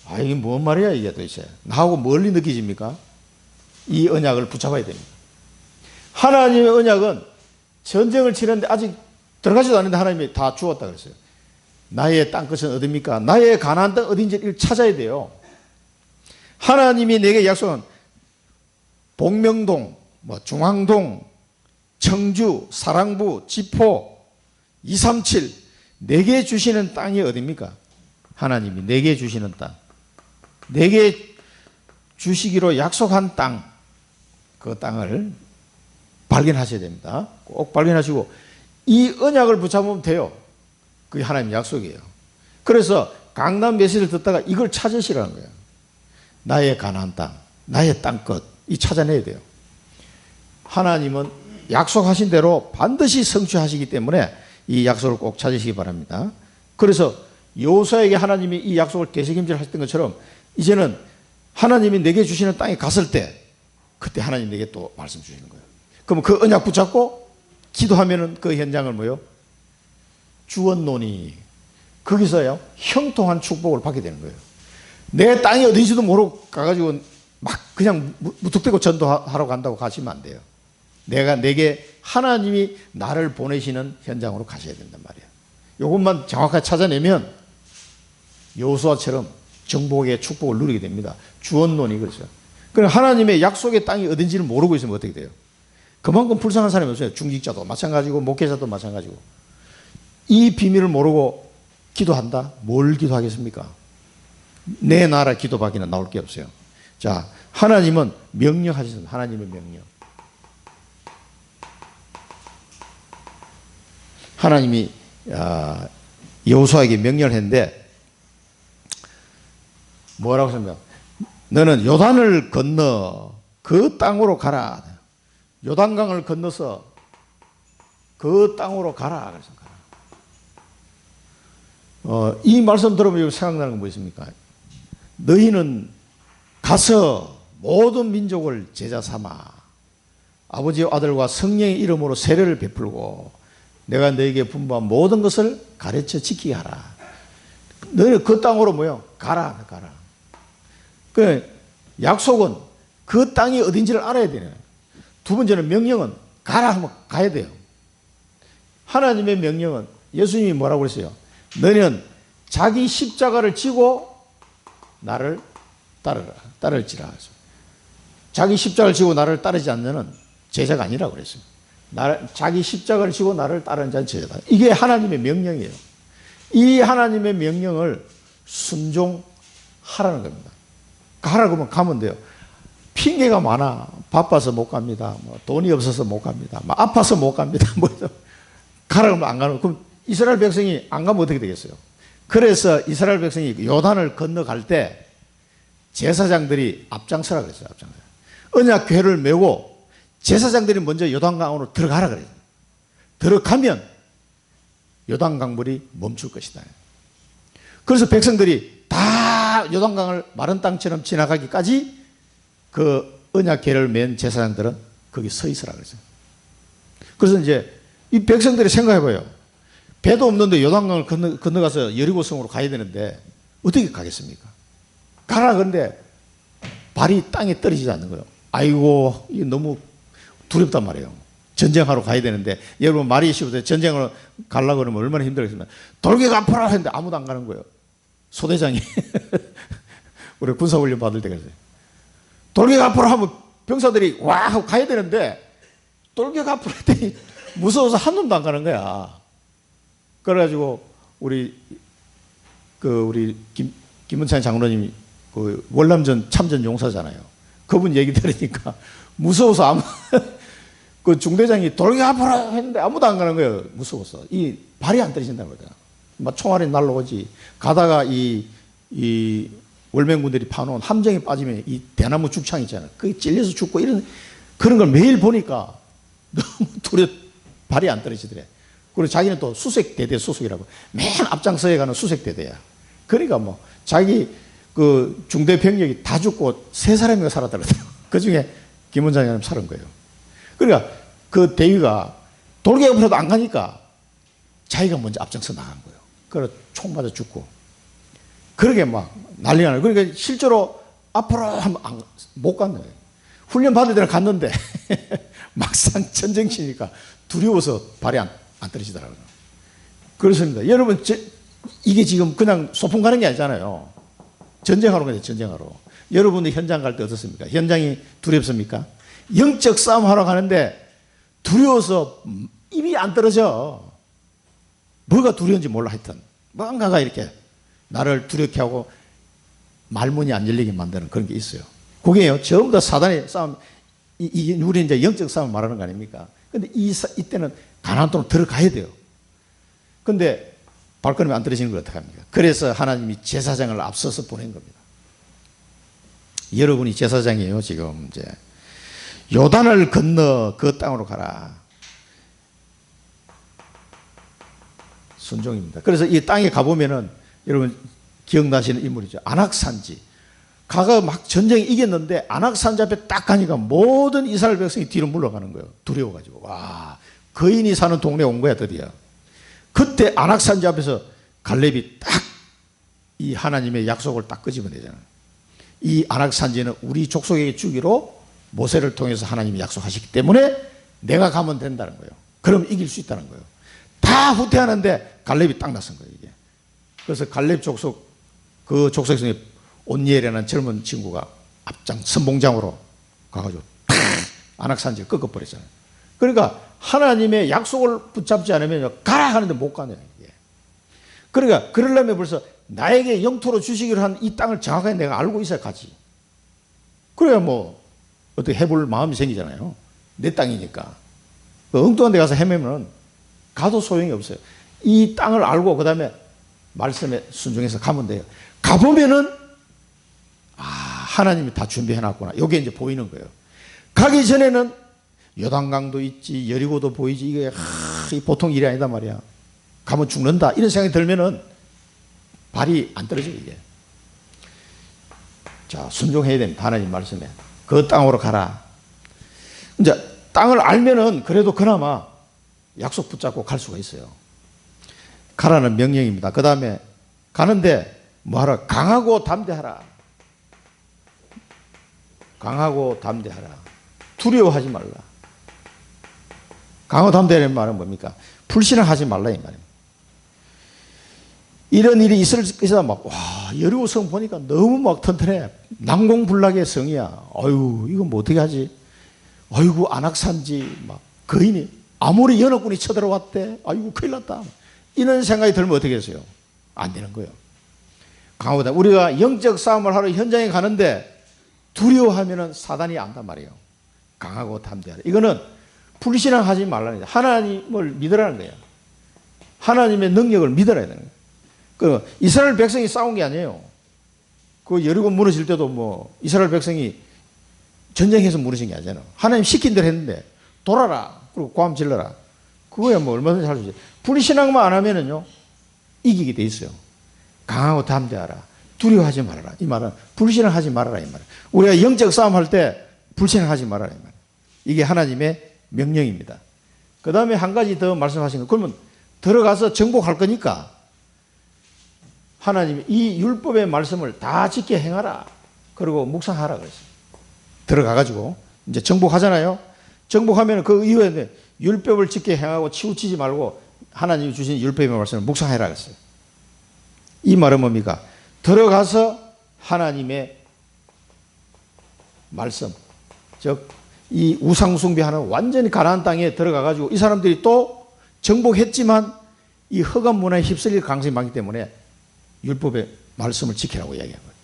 아, 이게 뭔 말이야 이게 도대체. 나하고 멀리 느껴집니까? 이 언약을 붙잡아야 됩니다. 하나님의 언약은 전쟁을 치는데 아직 들어가지도 않는데 하나님이 다 주었다 그랬어요. 나의 땅끝은 어디입니까? 나의 가나안 땅 어딘지를 찾아야 돼요. 하나님이 내게 약속한 복명동, 중앙동, 청주, 사랑부, 지포, 237 내게 주시는 땅이 어디입니까? 하나님이 내게 주시는 땅, 내게 주시기로 약속한 땅, 그 땅을 발견하셔야 됩니다. 꼭 발견하시고 이 언약을 붙잡으면 돼요. 그게 하나님 약속이에요. 그래서 강단 메시지를 듣다가 이걸 찾으시라는 거예요. 나의 가나안 땅, 나의 땅끝 이 찾아내야 돼요. 하나님은 약속하신 대로 반드시 성취하시기 때문에 이 약속을 꼭 찾으시기 바랍니다. 그래서 여호수아에게 하나님이 이 약속을 되새김질 하셨던 것처럼 이제는 하나님이 내게 주시는 땅에 갔을 때 그때 하나님 내게 또 말씀 주시는 거예요. 그럼 그 언약 붙잡고 기도하면은 그 현장을 주었노니 거기서요 형통한 축복을 받게 되는 거예요. 내 땅이 어딘지도 모르고 가가지고 막 그냥 무턱대고 전도하러 간다고 가시면 안 돼요. 내게 하나님이 나를 보내시는 현장으로 가셔야 된단 말이에요. 이것만 정확하게 찾아내면 여호수아처럼 정복의 축복을 누리게 됩니다. 주었노니 그렇죠. 그럼 하나님의 약속의 땅이 어딘지를 모르고 있으면 어떻게 돼요? 그만큼 불쌍한 사람이 없어요. 중직자도 마찬가지고 목회자도 마찬가지고 이 비밀을 모르고 기도한다? 뭘 기도하겠습니까? 내 나라 기도밖에는 나올 게 없어요. 자, 하나님은 명령하셨습니다. 하나님의 명령. 하나님이 여호수아에게 명령을 했는데 뭐라고 했습니까? 너는 요단을 건너 그 땅으로 가라. 요단강을 건너서 그 땅으로 가라. 그래서 가라. 이 말씀 들으면 생각나는 건 뭐 있습니까? 너희는 가서 모든 민족을 제자 삼아 아버지와 아들과 성령의 이름으로 세례를 베풀고 내가 너에게 분부한 모든 것을 가르쳐 지키게 하라. 너희는 그 땅으로 뭐요? 가라. 가라. 그 약속은 그 땅이 어딘지를 알아야 되네. 두 번째는 명령은 가라 하면 가야 돼요. 하나님의 명령은 예수님이 뭐라고 그랬어요? 너희는 자기 십자가를 지고 나를 따르라. 따를지라. 자기 십자가를 지고 나를 따르지 않는 제자가 아니라고 그랬어요. 자기 십자가를 지고 나를 따르는 자는 제자다. 이게 하나님의 명령이에요. 이 하나님의 명령을 순종하라는 겁니다. 가라고 하면 가면 돼요. 핑계가 많아. 바빠서 못 갑니다. 뭐 돈이 없어서 못 갑니다. 뭐 아파서 못 갑니다. 뭐 가라고 하면 안 가는. 그럼 이스라엘 백성이 안 가면 어떻게 되겠어요? 그래서 이스라엘 백성이 요단을 건너갈 때 제사장들이 앞장서라 그랬어요. 앞장서. 언약궤를 메고 제사장들이 먼저 요단강으로 들어가라 그래요. 들어가면 요단강물이 멈출 것이다. 그래서 백성들이 다 요단강을 마른 땅처럼 지나가기까지 그 언약궤를 맨 제사장들은 거기 서 있으라 그랬어요. 그래서 이제 이 백성들이 생각해봐요. 배도 없는데 요단강을 건너가서 여리고성으로 가야 되는데 어떻게 가겠습니까? 가라 그런데 발이 땅에 떨어지지 않는 거예요. 아이고 이게 너무 두렵단 말이에요. 전쟁하러 가야 되는데 여러분 말이 쉬우세요. 전쟁을 가려고 그러면 얼마나 힘들겠습니까? 돌격 앞으로 했는데 아무도 안 가는 거예요. 소대장이 우리 군사훈련 받을 때가 있어요. 돌격 앞으로 하면 병사들이 와 하고 가야 되는데 돌격 앞으로 했더니 무서워서 한 놈도 안 가는 거야. 그래가지고 우리 김은찬 장로님이 그 월남전 참전 용사잖아요. 그분 얘기 들으니까 무서워서 그 중대장이 돌격 앞으로 했는데 아무도 안 가는 거예요. 무서워서. 이 발이 안 떨어진다는 거죠. 막 총알이 날라오지. 가다가 이 월맹군들이 파놓은 함정에 빠지면 이 대나무 죽창 있잖아요. 그게 찔려서 죽고 이런 그런 걸 매일 보니까 너무 두려 발이 안 떨어지더래. 그리고 자기는 또 수색대대 소속이라고 맨 앞장서에 가는 수색대대야. 그러니까 뭐 자기 그 중대 병력이 다 죽고 3사람이가 살았더라고요. 그 중에 김원장님 살은 거예요. 그러니까 그 대위가 돌격 앞으로도 안 가니까 자기가 먼저 앞장서 나간 거예요. 그래서 총 맞아 죽고. 그러게 막 난리가 나요. 그러니까 실제로 앞으로 하면 못 갔네. 훈련 받을 때는 갔는데 막상 전쟁치니까 두려워서 발이 안 떨어지더라고요. 그렇습니다. 여러분, 이게 지금 그냥 소풍 가는 게 아니잖아요. 전쟁하러 가요, 전쟁하러. 여러분이 현장 갈 때 어떻습니까? 현장이 두렵습니까? 영적 싸움 하러 가는데 두려워서 입이 안 떨어져. 뭐가 두려운지 몰라 하여튼. 뭔가가 이렇게 나를 두렵게 하고 말문이 안 열리게 만드는 그런 게 있어요. 그게요, 전부 다 사단의 싸움, 우리 이제 영적 싸움 말하는 거 아닙니까? 근데 이때는 가나안 땅으로 들어가야 돼요. 근데 발걸음이 안 떨어지는 걸 어떻게 합니까? 그래서 하나님이 제사장을 앞서서 보낸 겁니다. 여러분이 제사장이에요, 지금 이제. 요단을 건너 그 땅으로 가라. 순종입니다. 그래서 이 땅에 가보면은 여러분 기억나시는 인물이죠. 안악산지. 가가 막 전쟁에 이겼는데 안악산지 앞에 딱 가니까 모든 이스라엘 백성이 뒤로 물러가는 거예요. 두려워가지고. 와, 거인이 사는 동네에 온 거야, 드디어. 그때 안악산지 앞에서 갈렙이 딱 이 하나님의 약속을 딱 끄집어내잖아요. 이 안악산지는 우리 족속에게 주기로 모세를 통해서 하나님이 약속하셨기 때문에 내가 가면 된다는 거예요. 그럼 이길 수 있다는 거예요. 다 후퇴하는데 갈렙이 딱 나선 거예요, 이게. 그래서 갈렙 족속, 그 족속 중에 온니엘이라는 젊은 친구가 앞장 선봉장으로 가가지고 탁 안악산지를 꺾어버렸잖아요. 그러니까 하나님의 약속을 붙잡지 않으면 가라 하는데 못 가네요. 그러니까 그러려면 벌써 나에게 영토로 주시기로 한 이 땅을 정확하게 내가 알고 있어야 가지. 그래야 뭐 어떻게 해볼 마음이 생기잖아요. 내 땅이니까. 엉뚱한 데 가서 헤매면 가도 소용이 없어요. 이 땅을 알고 그 다음에 말씀에 순종해서 가면 돼요. 가보면은 하나님이 다 준비해놨구나. 이게 이제 보이는 거예요. 가기 전에는 요단강도 있지, 여리고도 보이지. 이게 보통 일이 아니다 말이야. 가면 죽는다 이런 생각이 들면은 발이 안 떨어져요. 이게. 자, 순종해야 됩니다. 하나님 말씀에. 그 땅으로 가라. 이제 땅을 알면은 그래도 그나마 약속 붙잡고 갈 수가 있어요. 가라는 명령입니다. 그 다음에 가는데 뭐하라? 강하고 담대하라. 강하고 담대하라. 두려워하지 말라. 강하고 담대하는 말은 뭡니까? 불신하지 말라 이 말입니다. 이런 일이 있어서 막, 여리고 성 보니까 너무 막 튼튼해. 난공불락의 성이야. 아유, 이거 뭐 어떻게 하지? 아이고, 안악산지. 막, 거인이, 아무리 연합군이 쳐들어왔대. 아이고, 큰일 났다. 이런 생각이 들면 어떻게 했어요? 안 되는 거예요. 강하다. 우리가 영적 싸움을 하러 현장에 가는데 두려워하면은 사단이 안단 말이에요. 강하고 담대하라. 이거는 불신앙하지 말라는 거예요. 하나님을 믿으라는 거예요. 하나님의 능력을 믿어야 되는 거예요. 그 이스라엘 백성이 싸운 게 아니에요. 그 여리고 무너질 때도 뭐 이스라엘 백성이 전쟁해서 무너진 게 아니잖아요. 하나님 시킨 대로 했는데 돌아라. 그리고 고함 질러라. 그거야 뭐 얼마든지 할 수 있어요. 불신앙만 안 하면은요 이기게 돼 있어요. 강하고 담대하라. 두려워하지 말아라. 이 말은 불신앙하지 말아라 이 말이에요. 우리가 영적 싸움할 때 불신앙하지 말아라 이 말이에요. 이게 하나님의 명령입니다. 그 다음에 한 가지 더 말씀하신 거. 그러면 들어가서 정복할 거니까 하나님이 이 율법의 말씀을 다 지켜 행하라. 그리고 묵상하라 그랬어요. 들어가가지고 이제 정복하잖아요. 정복하면 그 이후에 율법을 지켜 행하고 치우치지 말고 하나님이 주신 율법의 말씀을 묵상해라 그랬어요. 이 말은 뭡니까? 들어가서 하나님의 말씀, 즉 이 우상숭배하는 완전히 가나안 땅에 들어가가지고 이 사람들이 또 정복했지만 이 흑암 문화에 휩쓸릴 가능성이 많기 때문에 율법의 말씀을 지키라고 이야기한 거예요.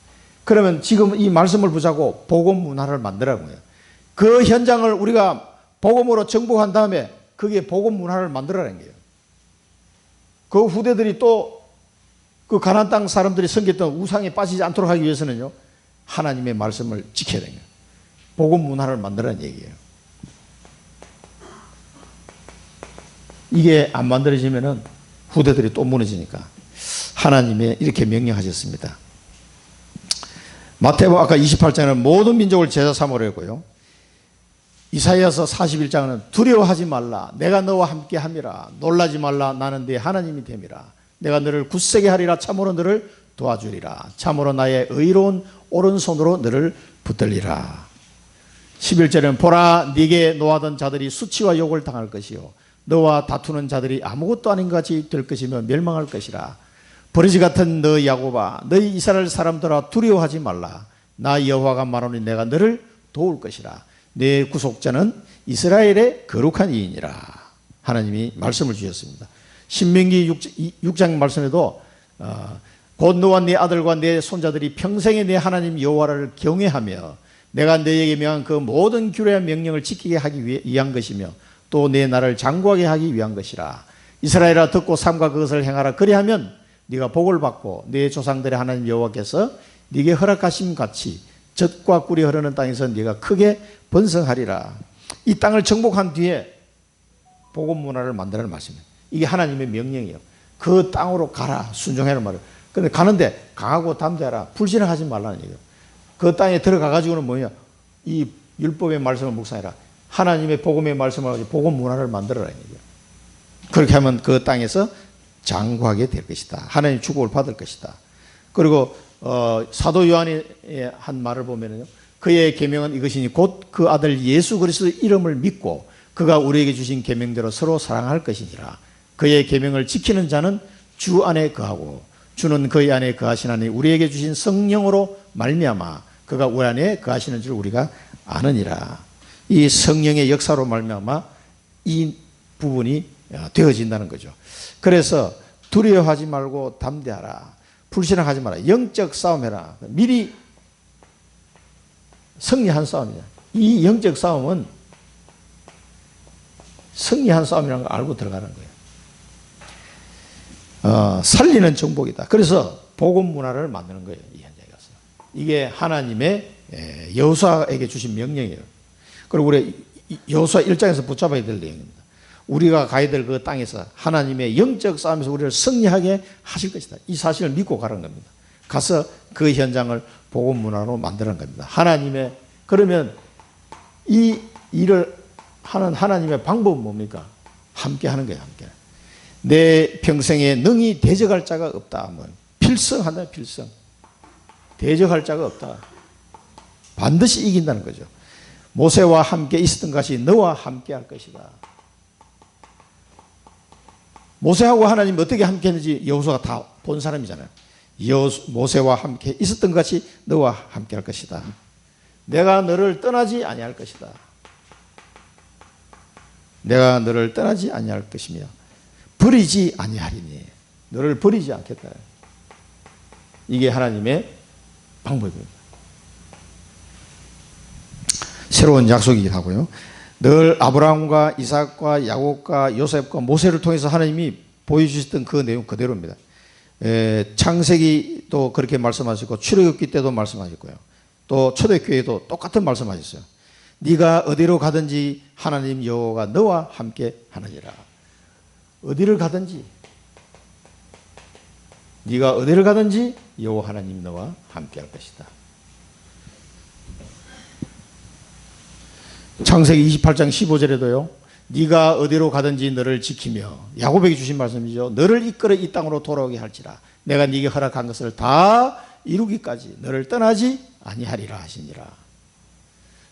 그러면 지금 이 말씀을 붙잡고 복음 문화를 만들라는 거예요. 그 현장을 우리가 복음으로 정복한 다음에 그게 복음 문화를 만들라는 거예요. 그 후대들이 또 그 가나안 땅 사람들이 섬겼던 우상에 빠지지 않도록 하기 위해서는요 하나님의 말씀을 지켜야 돼요. 복음 문화를 만들라는 얘기예요. 이게 안 만들어지면은 후대들이 또 무너지니까 하나님이 이렇게 명령하셨습니다. 마태복음 아까 28장은 모든 민족을 제자 삼으라 했고요. 이사야서 41장은 두려워하지 말라. 내가 너와 함께 함이라. 놀라지 말라. 나는 네 하나님이 됨이라. 내가 너를 굳세게 하리라. 참으로 너를 도와주리라. 참으로 나의 의로운 오른손으로 너를 붙들리라. 11절은 보라 네게 노하던 자들이 수치와 욕을 당할 것이요 너와 다투는 자들이 아무것도 아닌 것 같이 될 것이며 멸망할 것이라. 버러지 같은 너 야곱아 너희 이스라엘 사람들아 두려워하지 말라. 나 여호와가 말하노니 내가 너를 도울 것이라. 내 구속자는 이스라엘의 거룩한 이인이라. 하나님이 말씀을 주셨습니다. 신명기 6장 말씀에도 곧 너와 네 아들과 네 손자들이 평생에 내 하나님 여호와를 경외하며 내가 너에게 명한 그 모든 규례와 명령을 지키게 하기 위한 것이며 또 내 나라를 장구하게 하기 위한 것이라. 이스라엘아 듣고 삼가 그것을 행하라. 그리하면 네가 복을 받고 네 조상들의 하나님 여호와께서 네게 허락하심 같이 젖과 꿀이 흐르는 땅에서 네가 크게 번성하리라. 이 땅을 정복한 뒤에 복음 문화를 만들라는 말씀이에요. 이게 하나님의 명령이에요. 그 땅으로 가라. 순종하라는 말이에요. 그런데 가는데 강하고 담대하라. 불신하지 말라는 얘기예요. 그 땅에 들어가가지고는 뭐냐? 이 율법의 말씀을 묵상해라. 하나님의 복음의 말씀을 가지고 복음 문화를 만들어라는 얘기예요. 그렇게 하면 그 땅에서 장구하게 될 것이다. 하나님 축복을 받을 것이다. 그리고 사도 요한이 한 말을 보면요, 그의 계명은 이것이니 곧 그 아들 예수 그리스도의 이름을 믿고 그가 우리에게 주신 계명대로 서로 사랑할 것이니라. 그의 계명을 지키는 자는 주 안에 거하고 주는 그의 안에 거하시나니 우리에게 주신 성령으로 말미암아 그가 우리 안에 거하시는 줄 우리가 아느니라. 이 성령의 역사로 말미암아 이 부분이 되어진다는 거죠. 그래서 두려워하지 말고 담대하라. 불신앙하지 마라. 영적 싸움해라. 미리 승리한 싸움이야. 이 영적 싸움은 승리한 싸움이라는 걸 알고 들어가는 거예요. 살리는 정복이다. 그래서 복음 문화를 만드는 거예요. 이 현장에 가서. 이게 하나님의 여호수아에게 주신 명령이에요. 그리고 우리 여호수아 1장에서 붙잡아야 될 내용입니다. 우리가 가야 될 그 땅에서 하나님의 영적 싸움에서 우리를 승리하게 하실 것이다. 이 사실을 믿고 가는 겁니다. 가서 그 현장을 복음 문화로 만드는 겁니다. 하나님의, 그러면 이 일을 하는 하나님의 방법은 뭡니까? 함께 하는 거예요. 함께. 내 평생에 능히 대적할 자가 없다. 뭐 필성한다. 필성. 대적할 자가 없다. 반드시 이긴다는 거죠. 모세와 함께 있었던 것이 너와 함께 할 것이다. 모세하고 하나님이 어떻게 함께 했는지 여호수아가 다 본 사람이잖아요. 모세와 함께 있었던 것이 너와 함께 할 것이다. 내가 너를 떠나지 아니할 것이다. 내가 너를 떠나지 아니할 것이며 버리지 아니하리니 너를 버리지 않겠다. 이게 하나님의 방법입니다. 새로운 약속이기도 하고요. 늘 아브라함과 이삭과 야곱과 요셉과 모세를 통해서 하나님이 보여주셨던 그 내용 그대로입니다. 창세기도 그렇게 말씀하셨고 출애굽기 때도 말씀하셨고요. 또 초대교회도 똑같은 말씀하셨어요. 네가 어디로 가든지 하나님 여호와가 너와 함께 하느니라. 어디를 가든지, 네가 어디를 가든지 여호와 하나님 너와 함께 할 것이다. 창세기 28장 15절에도요. 네가 어디로 가든지 너를 지키며, 야곱에게 주신 말씀이죠. 너를 이끌어 이 땅으로 돌아오게 할지라. 내가 네게 허락한 것을 다 이루기까지 너를 떠나지 아니하리라 하시니라.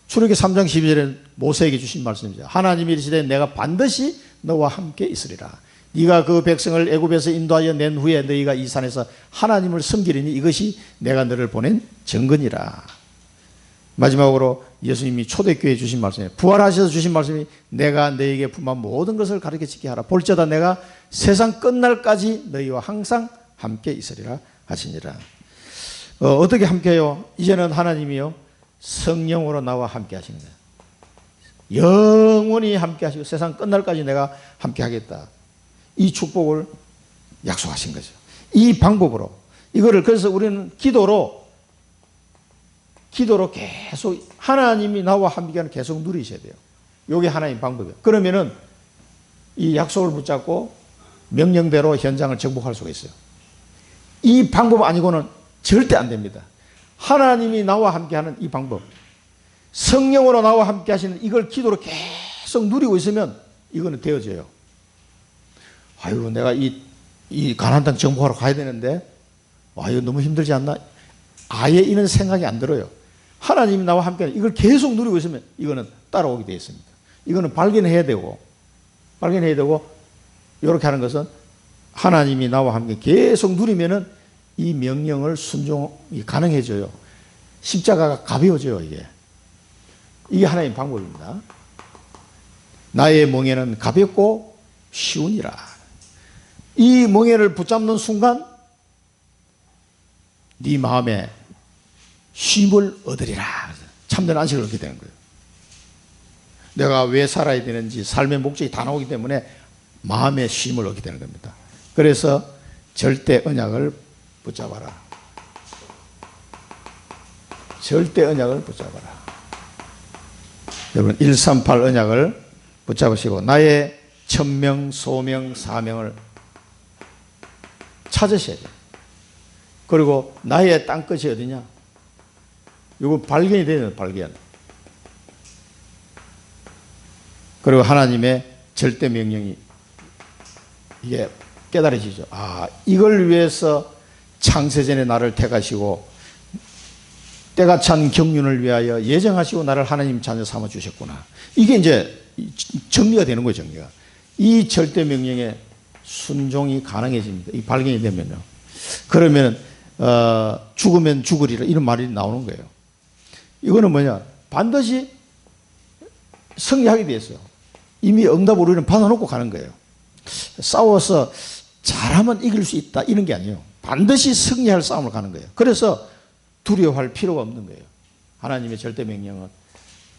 출애굽기 3장 12절에는 모세에게 주신 말씀이죠. 하나님이 이르시되 내가 반드시 너와 함께 있으리라. 네가 그 백성을 애굽에서 인도하여 낸 후에 너희가 이 산에서 하나님을 섬기리니 이것이 내가 너를 보낸 증거니라. 마지막으로 예수님이 초대교회에 주신 말씀이에요. 부활하셔서 주신 말씀이 내가 너희에게 품한 모든 것을 가르치게 하라. 볼지어다 내가 세상 끝날까지 너희와 항상 함께 있으리라 하시니라. 어떻게 함께해요? 이제는 하나님이요 성령으로 나와 함께 하시는 거예요. 영원히 함께 하시고 세상 끝날까지 내가 함께 하겠다. 이 축복을 약속하신 거죠. 이 방법으로 이거를 그래서 우리는 기도로 계속 하나님이 나와 함께하는 계속 누리셔야 돼요. 이게 하나님 방법이에요. 그러면은 이 약속을 붙잡고 명령대로 현장을 정복할 수가 있어요. 이 방법 아니고는 절대 안 됩니다. 하나님이 나와 함께하는 이 방법, 성령으로 나와 함께 하시는 이걸 기도로 계속 누리고 있으면 이거는 되어져요. 아유, 내가 이 가나안 땅 정복하러 가야 되는데, 아유, 너무 힘들지 않나? 아예 이런 생각이 안 들어요. 하나님이 나와 함께 하는 이걸 계속 누리고 있으면 이거는 따라오게 되어 있습니다. 이거는 발견해야 되고, 이렇게 하는 것은 하나님이 나와 함께 계속 누리면은 이 명령을 순종이 가능해져요. 십자가가 가벼워져요, 이게 하나님 방법입니다. 나의 멍에는 가볍고 쉬우니라. 이 멍에를 붙잡는 순간 네 마음에 쉼을 얻으리라. 참된 안식을 얻게 되는 거예요. 내가 왜 살아야 되는지 삶의 목적이 다 나오기 때문에 마음의 쉼을 얻게 되는 겁니다. 그래서 절대 언약을 붙잡아라. 절대 언약을 붙잡아라. 여러분 138 언약을 붙잡으시고 나의 천명, 소명, 사명을 찾으셔야 돼요. 그리고 나의 땅끝이 어디냐? 이거 발견이 되는 발견. 그리고 하나님의 절대 명령이 이게 깨달아지죠. 아, 이걸 위해서 창세전에 나를 택하시고 때가 찬 경륜을 위하여 예정하시고 나를 하나님 자녀 삼아 주셨구나. 이게 이제 정리가 되는 거예요. 정리가. 이 절대 명령에 순종이 가능해집니다. 이 발견이 되면요. 그러면 죽으면 죽으리라 이런 말이 나오는 거예요. 이거는 뭐냐? 반드시 승리하게 돼 있어요. 이미 응답을 우리는 받아놓고 가는 거예요. 싸워서 잘하면 이길 수 있다 이런 게 아니에요. 반드시 승리할 싸움을 가는 거예요. 그래서 두려워할 필요가 없는 거예요. 하나님의 절대 명령은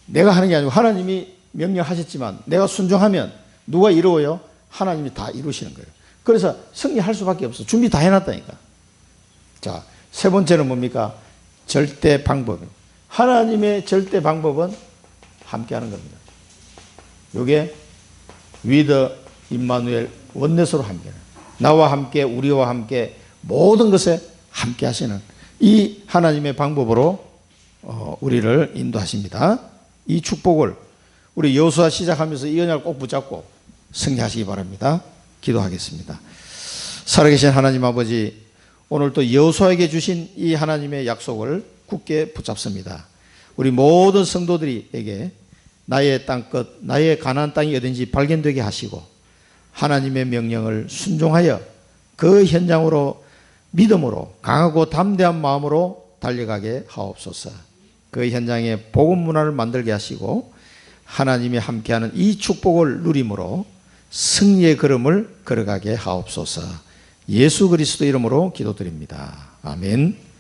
내가 하는 게 아니고 하나님이 명령하셨지만 내가 순종하면 누가 이루어요? 하나님이 다 이루시는 거예요. 그래서 승리할 수밖에 없어. 준비 다 해놨다니까. 자, 세 번째는 뭡니까? 절대 방법. 하나님의 절대 방법은 함께 하는 겁니다. 이게 with 임마누엘 원넷으로 함께 나와 함께 우리와 함께 모든 것에 함께 하시는 이 하나님의 방법으로 우리를 인도하십니다. 이 축복을 우리 여호수아 시작하면서 이 언약을 꼭 붙잡고 승리하시기 바랍니다. 기도하겠습니다. 살아계신 하나님 아버지, 오늘 또 여호수아에게 주신 이 하나님의 약속을 굳게 붙잡습니다. 우리 모든 성도들에게 나의 땅끝, 나의 가나안 땅이 어딘지 발견되게 하시고 하나님의 명령을 순종하여 그 현장으로 믿음으로 강하고 담대한 마음으로 달려가게 하옵소서. 그 현장에 복음 문화를 만들게 하시고 하나님이 함께하는 이 축복을 누림으로 승리의 걸음을 걸어가게 하옵소서. 예수 그리스도 이름으로 기도드립니다. 아멘.